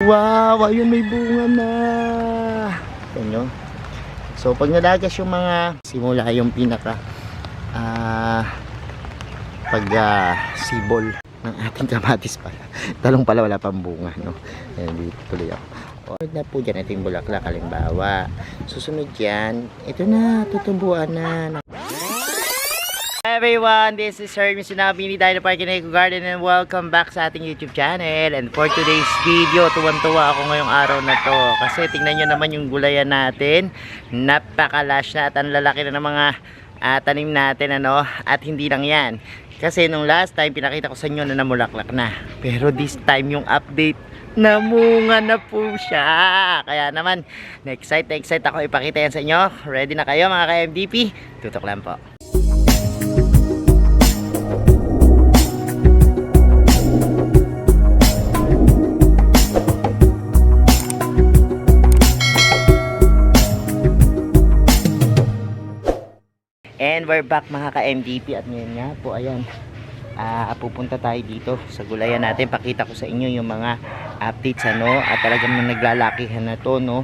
Wow, ayun may bunga na. Ito nyo. So pag nalagas yung mga simula yung pinaka sibol ng ating kamatis pala. Talong pala wala pang bunga, no? Ayan, dito tuloy ako. Sunod na po dyan ating bulaklak, halimbawa. Susunod yan, ito na, tutubuan na. Everyone, this is Sir Sinabi ni Dino Park in Eco Garden and welcome back sa ating YouTube channel. And for today's video, tuwan-tuwa ako ngayong araw na to kasi tingnan nyo naman yung gulayan natin, napakalash na at ang lalaki na ng mga tanim natin, ano? At hindi lang yan, kasi nung last time pinakita ko sa inyo na namulaklak na, pero this time yung update, namunga na po siya. Kaya naman na-excite ako ipakita yan sa inyo. Ready na kayo mga ka-MDP? Tutok lang po. And we're back mga ka-MDP at ngayon nga po, ayan, pupunta tayo dito sa gulayan natin. Pakita ko sa inyo yung mga updates, ano, at talagang naglalakihan na to, no.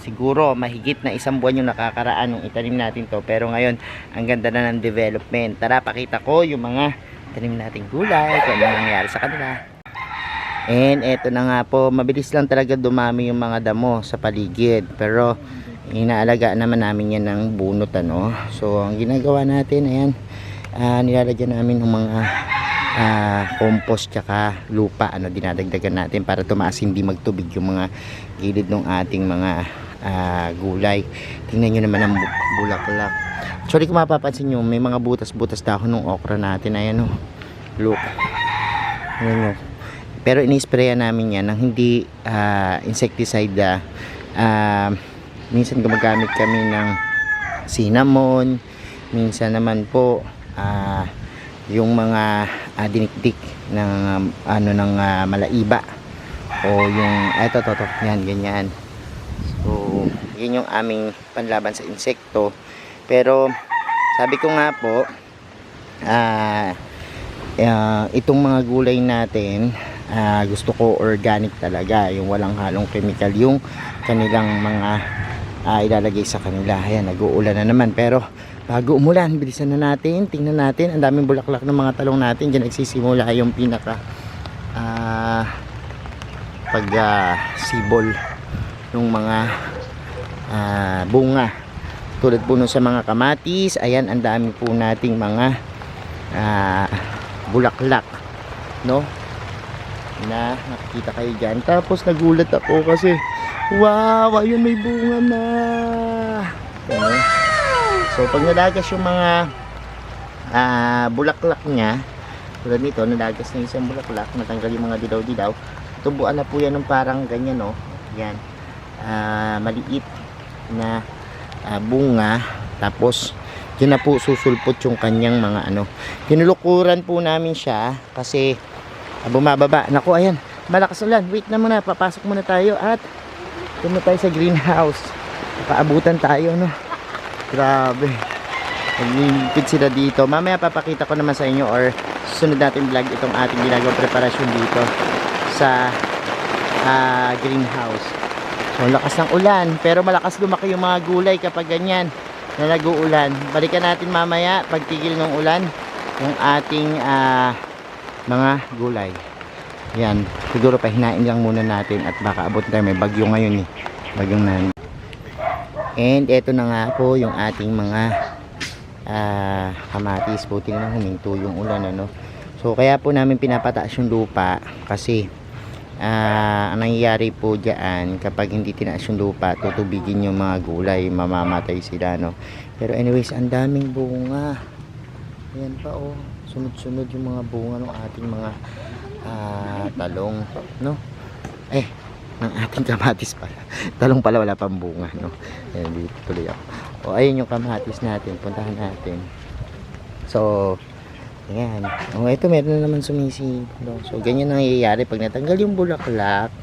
Siguro mahigit na 1 buwan yung nakakaraan nung itanim natin to, pero ngayon ang ganda na ng development. Tara, pakita ko yung mga tanim nating gulay, kung ano nangyari sa kanila. And eto na nga po, mabilis lang talaga dumami yung mga damo sa paligid, pero inaalagaan naman namin yan ng bunot, ano. So ang ginagawa natin, ayan, nilalagyan namin ng mga compost tsaka lupa, ano, dinadagdagan natin para tumaas, hindi magtubig yung mga gilid ng ating mga gulay. Tingnan nyo naman ang bulaklak. Actually, kung mapapansin nyo, may mga butas-butas dahon ng okra natin, ayan, oh, look, ayan, oh. Pero ini-sprayan namin yan ng hindi insecticide. Minsan gumagamit kami ng cinnamon, minsan naman po yung mga dinikdik ng ng malaiba, o yung eto yan, ganyan. So yun yung aming panlaban sa insekto. Pero sabi ko nga po, itong mga gulay natin, gusto ko organic talaga, yung walang halong chemical yung kanilang mga ilalagay sa kanila. Ayan, nag-uulan na naman, pero bago umulan, bilisan na natin. Tingnan natin, ang daming bulaklak ng mga talong natin. Diyan nagsisimula yung pinaka sibol ng mga bunga, tulad po nun sa mga kamatis. Ayan, ang dami po nating mga bulaklak, no, na nakikita kayo dyan. Tapos nagulat ako kasi wow, ayun may bunga na. Okay. So pag nalagas yung mga bulaklak niya, tulad nito, nalagas na isang bulaklak, natanggal yung mga dilaw-dilaw, tubuan na po yan ng parang ganyan, no. Yan, maliit na bunga. Tapos yun na po susulpot yung kanyang mga ano. Tinulukuran po namin siya kasi bumababa. Naku, ayan, malakas ulan. Wait na muna, papasok muna tayo at pumunta tayo sa greenhouse. Paabutan tayo, no. Grabe, naglilipid sila dito. Mamaya papakita ko naman sa inyo, or susunod natin vlog, itong ating ginagawang preparasyon dito sa greenhouse. So lakas ng ulan, pero malakas lumaki yung mga gulay kapag ganyan na nag-uulan. Balikan natin mamaya pagtigil ng ulan yung ating mga gulay. Yan, siguro pahinain lang muna natin at baka abot tayo, may bagyo ngayon, bagyong nan. And eto na nga po yung ating mga kamatis. Buti naman huminto yung ulan, ano. So kaya po namin pinapataas yung lupa kasi ang nangyayari po dyan, kapag hindi tinaas yung lupa, tutubigin yung mga gulay, mamamatay sila, no. Pero anyways, ang daming bunga. Ayan pa, oh, sunod-sunod yung mga bunga ng ating mga talong, no. Ng ating kamatis pala. Talong pala wala pang bunga, no. Ayan, dito tuloy ako. O ayun yung kamatis natin, puntahan natin. So ayan, ito meron na naman sumisi, no? So ganyan ang nangyayari pag natanggal yung bulaklak.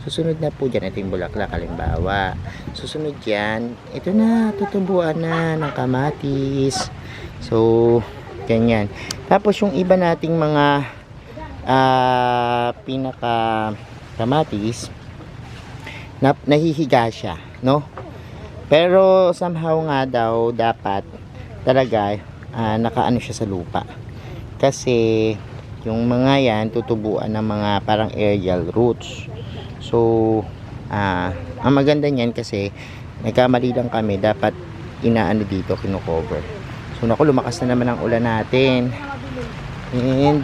Susunod na po dyan ating bulaklak, halimbawa. Susunod yan, ito na, tutubuan na ng kamatis. So ganyan. Tapos yung iba nating mga pinaka kamatis, nahihiga siya, no? Pero somehow nga daw dapat talaga nakaano siya sa lupa. Kasi yung mga yan tutubuan ng mga parang aerial roots. So ang maganda niyan kasi nagkamali lang kami, dapat inaano dito, kino-cover. So naku, lumakas na naman ang ulan natin. And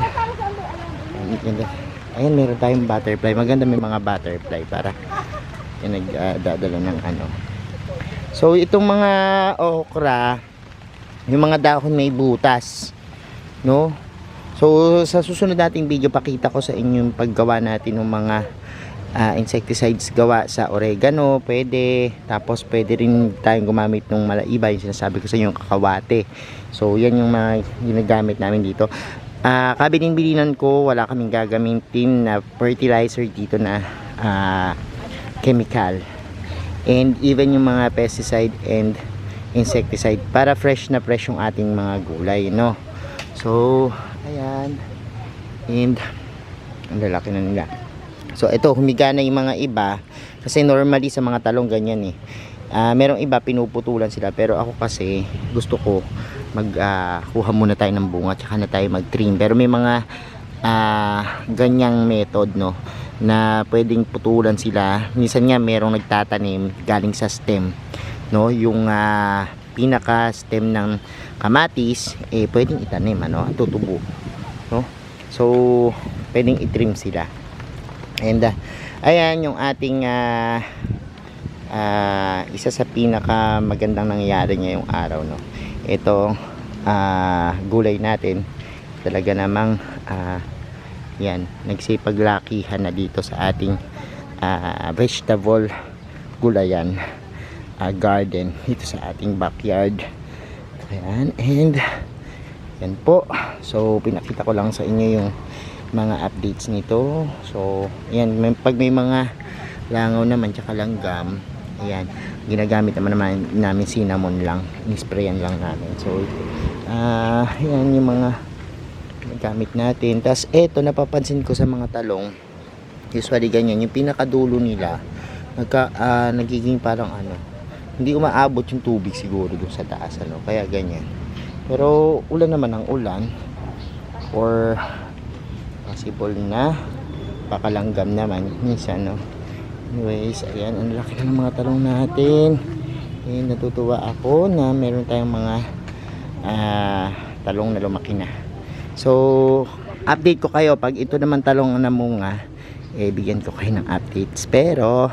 ayan, meron tayong butterfly. Maganda may mga butterfly para yung nagdadala ng ano. So itong mga okra, yung mga dahon may butas, no? So sa susunod nating video pakita ko sa inyo yung paggawa natin ng mga insecticides gawa sa oregano, pwede. Tapos pwede rin tayong gumamit ng malaiba, yung sinasabi ko sa inyo, kakawate. So yan yung mga ginagamit namin dito. Kabilin-bilinan ko, wala kaming gagamitin na fertilizer dito na chemical. And even yung mga pesticide and insecticide para fresh na fresh yung ating mga gulay, no? So ayan, and ang lalaki na nila. So ito, humiga na yung mga iba kasi normally sa mga talong ganyan eh. Merong iba pinuputulan sila, pero ako kasi gusto ko kuha muna tayo ng bunga tsaka na tayo mag-trim. Pero may mga ganyang method, no, na pwedeng putulan sila. Minsan nga merong nagtatanim galing sa stem, no, yung pinaka stem ng kamatis pwedeng itanim, ano, tutubo, no. So pwedeng i-trim sila. And ayan yung ating isa sa pinaka magandang nangyayari ngayong araw, no. Ito gulay natin talaga namang yan, nagsipaglakihan na dito sa ating vegetable gulayan garden dito sa ating backyard. Ayan, and yan po. So pinakita ko lang sa inyo yung mga updates nito. So ayan, pag may mga langaw naman tsaka langgam, ayan, ginagamit naman namin cinnamon lang, nisprayan lang namin. So ayan yung mga gamit natin. Tas eto, napapansin ko sa mga talong, usually ganyan, yung pinakadulo nila nagiging parang ano, hindi umaabot yung tubig siguro dun sa taas, ano, kaya ganyan. Pero ulan naman ang ulan, or possible na pakalanggam naman minsan, no. Anyways, ayan, ang laki na ng mga talong natin. Natutuwa ako na meron tayong mga talong na lumaki na. So update ko kayo pag ito naman talong na namunga, bigyan ko kayo ng updates. Pero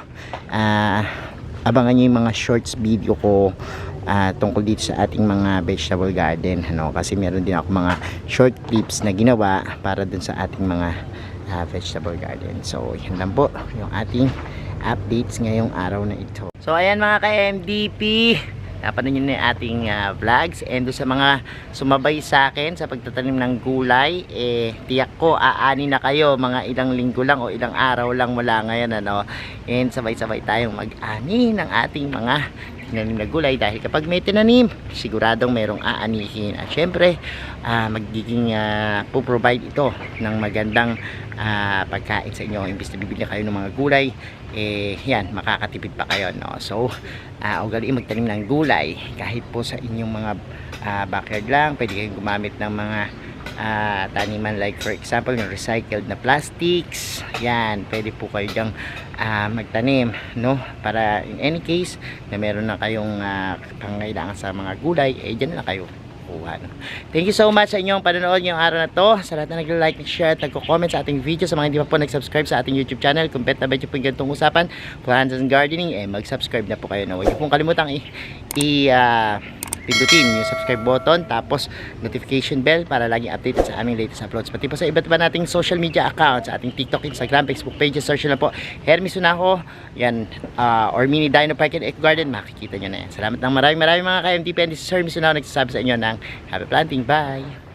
abangan nyo yung mga shorts video ko tungkol dito sa ating mga vegetable garden, ano, kasi meron din ako mga short clips na ginawa para dun sa ating mga vegetable garden. So yan lang po yung ating updates ngayong araw na ito. So ayan mga ka-MDP, napanood nyo na yung ating vlogs. And sa mga sumabay sa akin sa pagtatanim ng gulay, tiyak ko aani na kayo mga ilang linggo lang o ilang araw lang mula ngayon, ano. And sabay-sabay tayong mag-ani ng ating mga tinanim na gulay, dahil kapag may tinanim, siguradong merong aanihin. At syempre magiging po-provide ito ng magandang pagkain sa inyo. Imbis na bibili kayo ng mga gulay, yan, makakatipid pa kayo, no. So ugaliin magtanim ng gulay kahit po sa inyong mga backyard lang. Pwede kayong gumamit ng mga taniman, like for example yung recycled na plastics. Yan, pwede po kayo dyang magtanim, no, para in any case na meron na kayong pangailangan sa mga gulay, dyan na kayo kuha, no? Thank you so much sa inyong panonood ngayong araw na to. Sa lahat na nag-like, share at nagko-comment sa ating video, sa mga hindi pa po nag-subscribe sa ating YouTube channel, kung bet na bet yung ganitong usapan, plants and gardening, mag-subscribe na po kayo, no? Huwag niyo pong kalimutang pindutin yung subscribe button, tapos notification bell para laging updated sa aming latest uploads. Pati po sa iba't iba nating social media accounts, sa ating TikTok, Instagram, Facebook pages, search na po Hermes Unajo, yan, or Mini Dino Park and Eco Garden, makikita nyo na yan. Salamat ng maraming mga ka-MTP, and this is Hermes Unajo nagsasabi sa inyo ng happy planting. Bye!